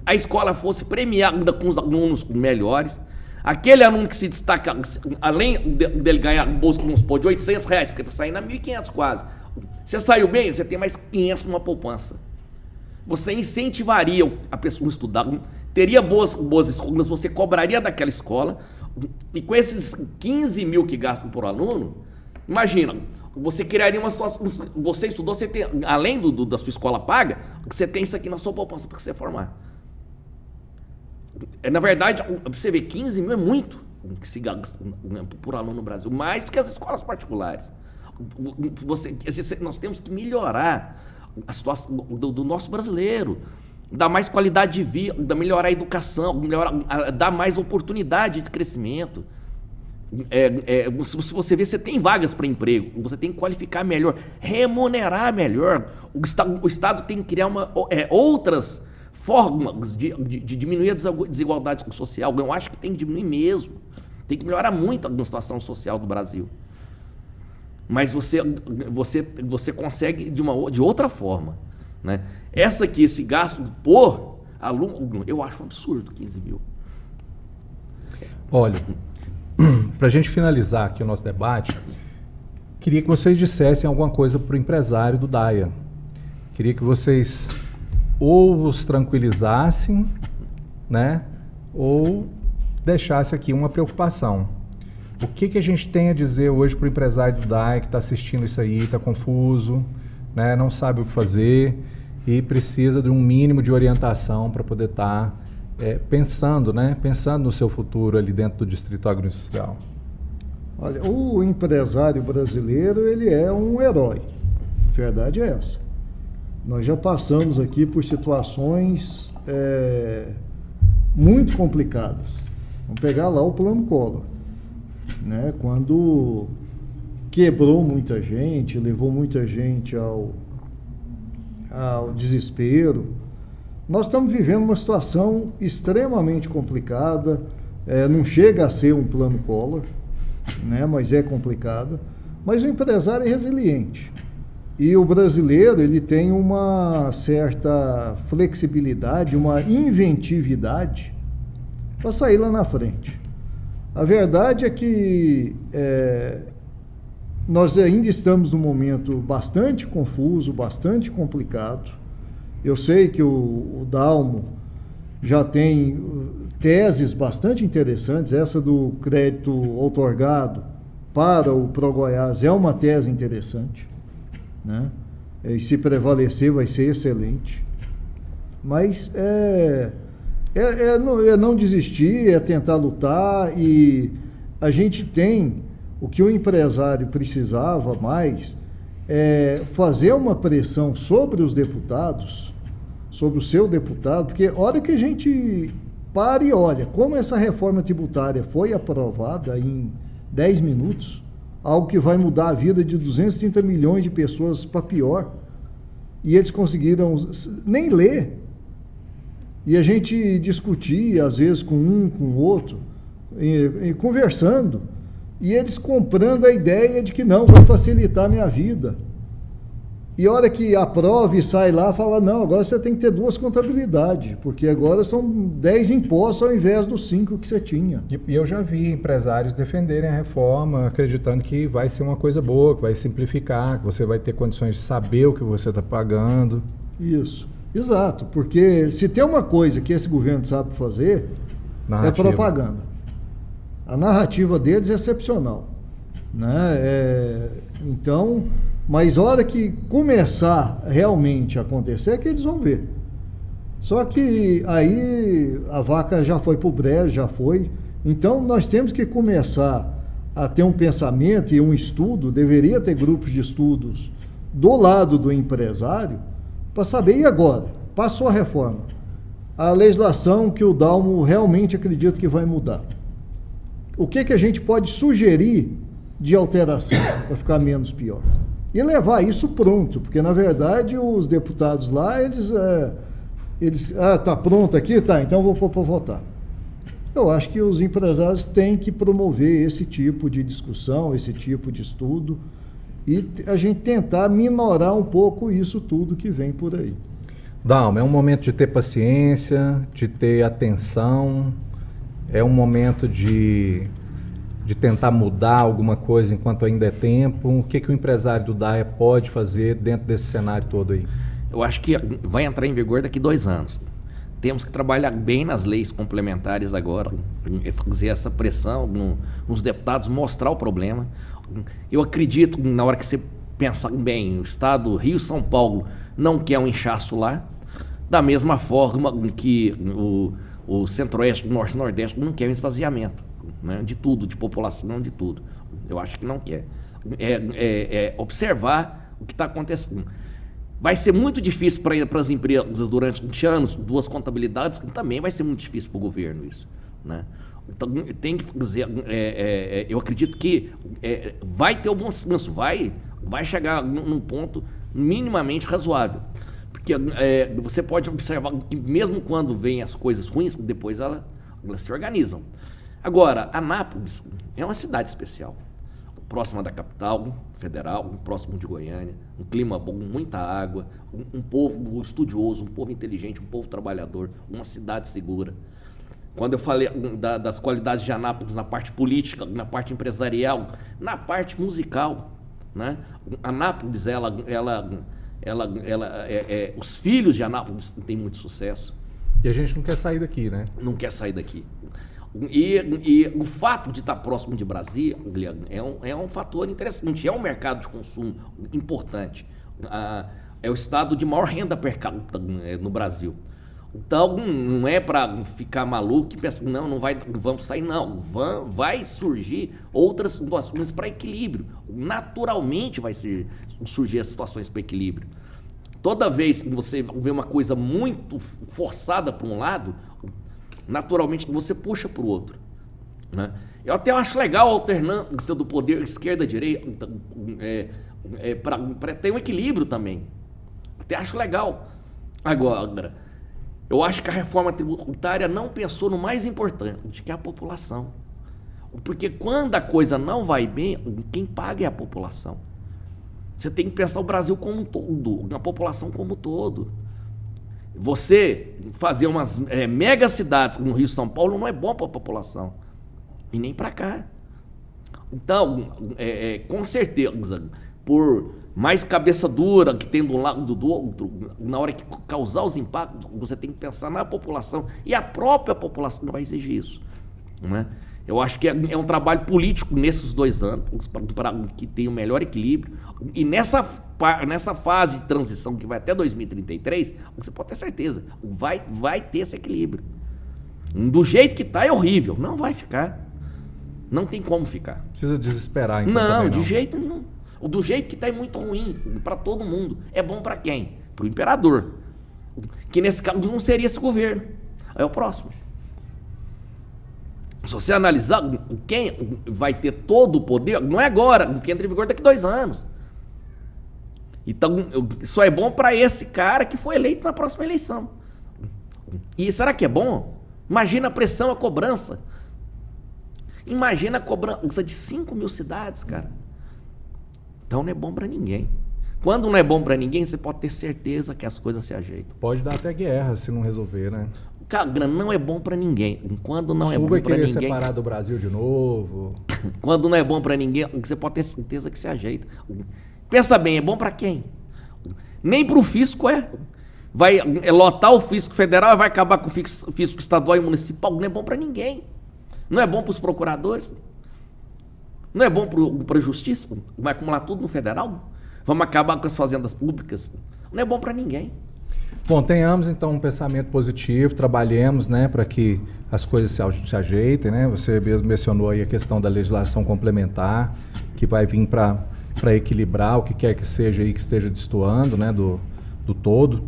a escola fosse premiada com os alunos melhores, aquele aluno que se destaca, além dele ganhar bolsa, vamos supor, de R$800, porque está saindo a R$1.500 quase, você saiu bem, você tem mais 500 numa poupança. Você incentivaria a pessoa a estudar, teria boas escolas, você cobraria daquela escola, e com esses 15 mil que gastam por aluno, imagina, Você criaria uma situação. Você estudou, você tem, além da sua escola paga, você tem isso aqui na sua poupança para você formar. Na verdade, você vê, 15 mil é muito que se gasta por aluno no Brasil, mais do que as escolas particulares. Nós temos que melhorar a situação do nosso brasileiro, dar mais qualidade de vida, melhorar a educação, dar mais oportunidade de crescimento. Se você vê, você tem vagas para emprego, você tem que qualificar melhor, remunerar melhor. O Estado tem que criar outras formas de diminuir a desigualdade social. Eu acho que tem que diminuir mesmo. Tem que melhorar muito a situação social do Brasil. Mas você consegue de outra forma, né? Esse gasto por aluno, eu acho um absurdo, 15 mil. Olha, para a gente finalizar aqui o nosso debate, queria que vocês dissessem alguma coisa para o empresário do DAIA. Queria que vocês ou os tranquilizassem, né, ou deixassem aqui uma preocupação. O que a gente tem a dizer hoje para o empresário do DAIA que está assistindo isso aí, está confuso, né, não sabe o que fazer e precisa de um mínimo de orientação para poder estar pensando no seu futuro ali dentro do Distrito Agroindustrial? Olha, o empresário brasileiro, ele é um herói. A verdade é essa. Nós já passamos aqui por situações muito complicadas. Vamos pegar lá o Plano Collor, né? Quando quebrou muita gente, levou muita gente ao desespero. Nós estamos vivendo uma situação extremamente complicada, não chega a ser um Plano Collor, né? Mas é complicada. Mas o empresário é resiliente. E o brasileiro, ele tem uma certa flexibilidade, uma inventividade para sair lá na frente. A verdade é que nós ainda estamos num momento bastante confuso, bastante complicado. Eu sei que o Dalmo já tem teses bastante interessantes. Essa do crédito outorgado para o ProGoiás é uma tese interessante, né? E se prevalecer vai ser excelente. Mas é não desistir, é tentar lutar. E a gente tem o que o empresário precisava mais, fazer uma pressão sobre os deputados, sobre o seu deputado, porque a hora que a gente para e olha como essa reforma tributária foi aprovada em 10 minutos, algo que vai mudar a vida de 230 milhões de pessoas para pior, e eles conseguiram nem ler, e a gente discutia às vezes com um, com o outro, e conversando, e eles comprando a ideia de que não, vai facilitar a minha vida. E a hora que aprova e sai lá, fala, não, agora você tem que ter 2 contabilidades, porque agora são 10 impostos ao invés dos 5 que você tinha. E eu já vi empresários defenderem a reforma, acreditando que vai ser uma coisa boa, que vai simplificar, que você vai ter condições de saber o que você está pagando. Isso, exato, porque se tem uma coisa que esse governo sabe fazer, narrativa. É propaganda. A narrativa deles é excepcional, né? Então, mas a hora que começar realmente a acontecer é que eles vão ver. Só que aí a vaca já foi para o brejo, já foi. Então nós temos que começar a ter um pensamento e um estudo, deveria ter grupos de estudos do lado do empresário, para saber, e agora? Passou a reforma. A legislação que o Dalmo realmente acredita que vai mudar. O que a gente pode sugerir de alteração para ficar menos pior? E levar isso pronto, porque na verdade os deputados lá, eles tá pronto aqui? Tá, então vou pôr para votar. Eu acho que os empresários têm que promover esse tipo de discussão, esse tipo de estudo, e a gente tentar minorar um pouco isso tudo que vem por aí. Dalmo, é um momento de ter paciência, de ter atenção, é um momento de tentar mudar alguma coisa enquanto ainda é tempo. O que o empresário do DAIA pode fazer dentro desse cenário todo aí? Eu acho que vai entrar em vigor daqui 2 anos. Temos que trabalhar bem nas leis complementares agora, fazer essa pressão nos deputados, mostrar o problema. Eu acredito, na hora que você pensar bem, o estado Rio-São Paulo não quer um inchaço lá, da mesma forma que o Centro-Oeste, o Norte e Nordeste não quer um esvaziamento, né, de tudo, de população, de tudo. Eu acho que não quer. Observar o que está acontecendo. Vai ser muito difícil para as empresas durante 20 anos, 2 contabilidades, também vai ser muito difícil para o governo isso, né? Então, tem que dizer, eu acredito que vai ter o bom senso, vai chegar num ponto minimamente razoável. Porque você pode observar que mesmo quando vêm as coisas ruins, depois elas se organizam. Agora, Anápolis é uma cidade especial. Próxima da capital federal, próximo de Goiânia, um clima bom, muita água, um povo estudioso, um povo inteligente, um povo trabalhador, uma cidade segura. Quando eu falei das qualidades de Anápolis na parte política, na parte empresarial, na parte musical, né? Anápolis, os filhos de Anápolis têm muito sucesso. E a gente não quer sair daqui, né? Não quer sair daqui. E o fato de estar próximo de Brasília é um fator interessante, é um mercado de consumo importante. É o estado de maior renda per capita no Brasil. Então, não é para ficar maluco e pensar, não vamos sair, não. Vai surgir outras situações para equilíbrio. Naturalmente vai surgir as situações para equilíbrio. Toda vez que você vê uma coisa muito forçada para um lado, naturalmente você puxa para o outro, né? Eu até acho legal a alternância do poder esquerda-direita para ter um equilíbrio também. Até acho legal. Agora, eu acho que a reforma tributária não pensou no mais importante, que é a população. Porque quando a coisa não vai bem, quem paga é a população. Você tem que pensar o Brasil como um todo, a população como um todo. Você fazer umas mega cidades no Rio e São Paulo não é bom para a população. E nem para cá. Então, com certeza, por mais cabeça dura que tem de um lado do outro, na hora que causar os impactos, você tem que pensar na população. E a própria população vai exigir isso, né? Eu acho que é um trabalho político nesses 2 anos, para que tenha o melhor equilíbrio. E nessa fase de transição que vai até 2033, você pode ter certeza, vai ter esse equilíbrio. Do jeito que está é horrível, não vai ficar. Não tem como ficar. Precisa desesperar, então. Não, de jeito nenhum. Do jeito que está é muito ruim para todo mundo. É bom para quem? Para o imperador. Que nesse caso não seria esse governo. É o próximo. Se você analisar, quem vai ter todo o poder, não é agora, quem entra em vigor daqui a 2 anos. Então, isso é bom para esse cara que foi eleito na próxima eleição. E será que é bom? Imagina a pressão, a cobrança. Imagina a cobrança de 5 mil cidades, cara. Então não é bom para ninguém. Quando não é bom para ninguém, você pode ter certeza que as coisas se ajeitam. Pode dar até guerra se não resolver, né? Cara, não é bom para ninguém. Quando não é bom vai para querer ninguém, separar do Brasil de novo. Quando não é bom para ninguém, você pode ter certeza que se ajeita. Pensa bem, é bom para quem? Nem para o fisco é. Vai lotar o fisco federal e vai acabar com o fisco estadual e municipal. Não é bom para ninguém. Não é bom para os procuradores. Não é bom para a justiça. Vai acumular tudo no federal. Vamos acabar com as fazendas públicas. Não é bom para ninguém. Bom, tenhamos então um pensamento positivo, trabalhemos, né, para que as coisas se ajeitem, né? Você mesmo mencionou aí a questão da legislação complementar, que vai vir para equilibrar o que quer que seja aí que esteja destoando, né, do todo.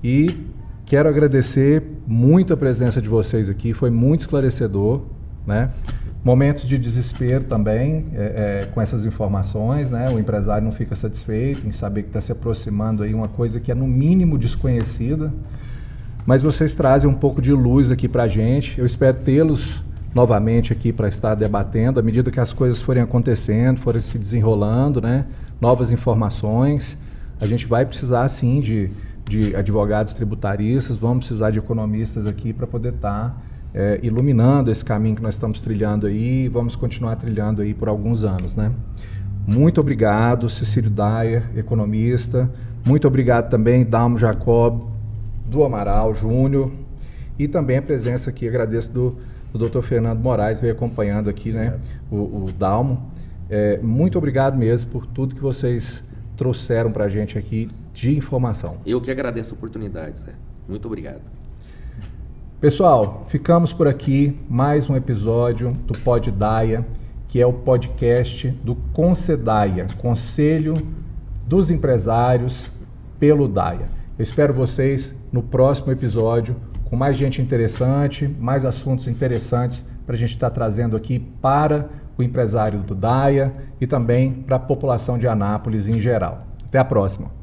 E quero agradecer muito a presença de vocês aqui, foi muito esclarecedor, né? Momentos de desespero também com essas informações, né? O empresário não fica satisfeito em saber que está se aproximando aí uma coisa que é no mínimo desconhecida, mas vocês trazem um pouco de luz aqui para a gente. Eu espero tê-los novamente aqui para estar debatendo à medida que as coisas forem acontecendo, forem se desenrolando, né? Novas informações. A gente vai precisar sim de advogados tributaristas, vamos precisar de economistas aqui para poder estar iluminando esse caminho que nós estamos trilhando aí e vamos continuar trilhando aí por alguns anos, né? Muito obrigado, Cecílio Dyer, economista. Muito obrigado também, Dalmo Jacob, do Amaral Júnior. E também a presença aqui, agradeço do Dr. Fernando Moraes, veio acompanhando aqui, né, o Dalmo. Muito obrigado mesmo por tudo que vocês trouxeram para a gente aqui de informação. Eu que agradeço a oportunidade, Zé. Muito obrigado. Pessoal, ficamos por aqui, mais um episódio do Pod Daia, que é o podcast do Concedaia, Conselho dos Empresários pelo Daia. Eu espero vocês no próximo episódio com mais gente interessante, mais assuntos interessantes para a gente estar trazendo aqui para o empresário do Daia e também para a população de Anápolis em geral. Até a próxima.